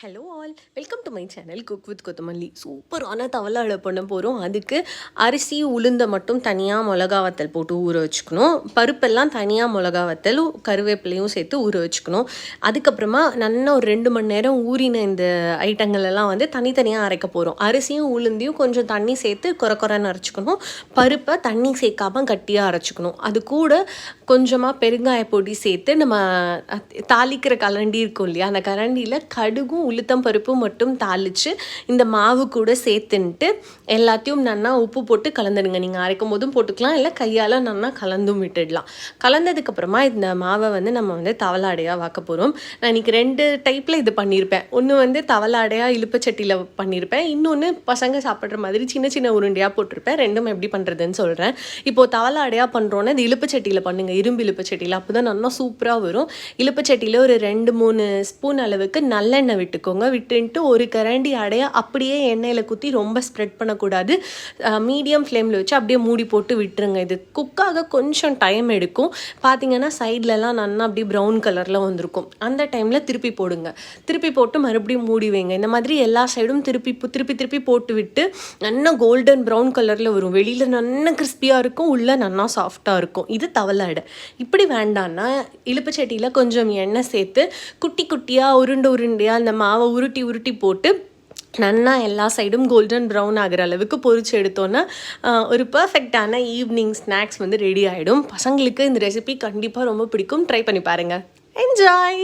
Hello all, welcome to my channel cook with கொத்தமல்லி. சூப்பரான தவளாழை பண்ண போகிறோம். அதுக்கு அரிசி உளுந்தை மட்டும் தனியாக மிளகா வத்தல் போட்டு ஊற வச்சுக்கணும். பருப்பெல்லாம் தனியாக மிளகா வத்தல் கருவேப்பிலையும் சேர்த்து ஊற வச்சுக்கணும். அதுக்கப்புறமா நல்லா ஒரு 2 மணி நேரம் ஊறின இந்த ஐட்டங்கள் எல்லாம் வந்து தனித்தனியாக அரைக்க போகிறோம். அரிசியும் உளுந்தையும் கொஞ்சம் தண்ணி சேர்த்து குறைன்னு அரைச்சிக்கணும். பருப்பை தண்ணி சேர்க்காமல் கட்டியாக அரைச்சிக்கணும். அது கூட கொஞ்சமாக பெருங்காய பொடி சேர்த்து நம்ம தாளிக்கிற கரண்டி இருக்கும் இல்லையா, அந்த கரண்டியில் கடுகும் உளுத்தம் பருப்பும் மட்டும் தாளித்து இந்த மாவு கூட சேர்த்துன்ட்டு எல்லாத்தையும் நல்லா உப்பு போட்டு கலந்துடுங்க. நீங்கள் அரைக்கும் போதும் போட்டுக்கலாம், இல்லை கையால் நல்லா கலந்தும் விட்டுடலாம். கலந்ததுக்கப்புறமா இந்த மாவை வந்து நம்ம வந்து தவளாடையாக வாக்க போகிறோம். நான் இன்றைக்கி 2 டைப்பில் இது பண்ணியிருப்பேன். ஒன்று வந்து தவளாடையாக இழுப்பச்சட்டியில் பண்ணியிருப்பேன், இன்னொன்று பசங்க சாப்பிட்ற மாதிரி சின்ன சின்ன உருண்டையாக போட்டிருப்பேன். ரெண்டும் எப்படி பண்ணுறதுன்னு சொல்கிறேன். இப்போது தவளாடையாக பண்ணுறோன்னா இது இழுப்பச்சட்டியில் பண்ணுங்கள், இரும்பு இழுப்பச்சட்டியில். அப்போ தான் நல்லா சூப்பராக வரும். இழுப்பச்சட்டியில் ஒரு 2-3 ஸ்பூன் அளவுக்கு நல்லெண்ணெய் விட்டுக்கோங்க. விட்டுன்ட்டு ஒரு கரண்டி அடைய அப்படியே எண்ணெயில் குத்தி ரொம்ப ஸ்ப்ரெட் பண்ணக்கூடாது. மீடியம் ஃப்ளேமில் வச்சு அப்படியே மூடி போட்டு விட்டுருங்க. இது குக்காக கொஞ்சம் டைம் எடுக்கும். பார்த்தீங்கன்னா சைட்லலாம் நல்லா அப்படியே ப்ரௌன் கலரில் வந்திருக்கும். அந்த டைமில் திருப்பி போடுங்க. திருப்பி போட்டு மறுபடியும் மூடி வைங்க. இந்த மாதிரி எல்லா சைடும் திருப்பி போட்டு விட்டு நல்லா கோல்டன் ப்ரௌன் கலரில் வரும். வெளியில் நல்லா கிறிஸ்பியாக இருக்கும், உள்ளே நல்லா சாஃப்டாக இருக்கும். இது தவளாடை. இப்படி வேண்டான்னா இழுப்புச்சட்டியில் கொஞ்சம் எண்ணெய் சேர்த்து குட்டி குட்டியாக உருண்டையாக அந்த மாவை உருட்டி போட்டு நல்லா எல்லா சைடும் கோல்டன் ப்ரௌன் ஆகிற அளவுக்கு பொரிச்சு எடுத்தோன்னா ஒரு பர்ஃபெக்டான ஈவினிங் ஸ்நாக்ஸ் வந்து ரெடி ஆகிடும். பசங்களுக்கு இந்த ரெசிபி கண்டிப்பாக ரொம்ப பிடிக்கும். ட்ரை பண்ணி பாருங்கள். என்ஜாய்.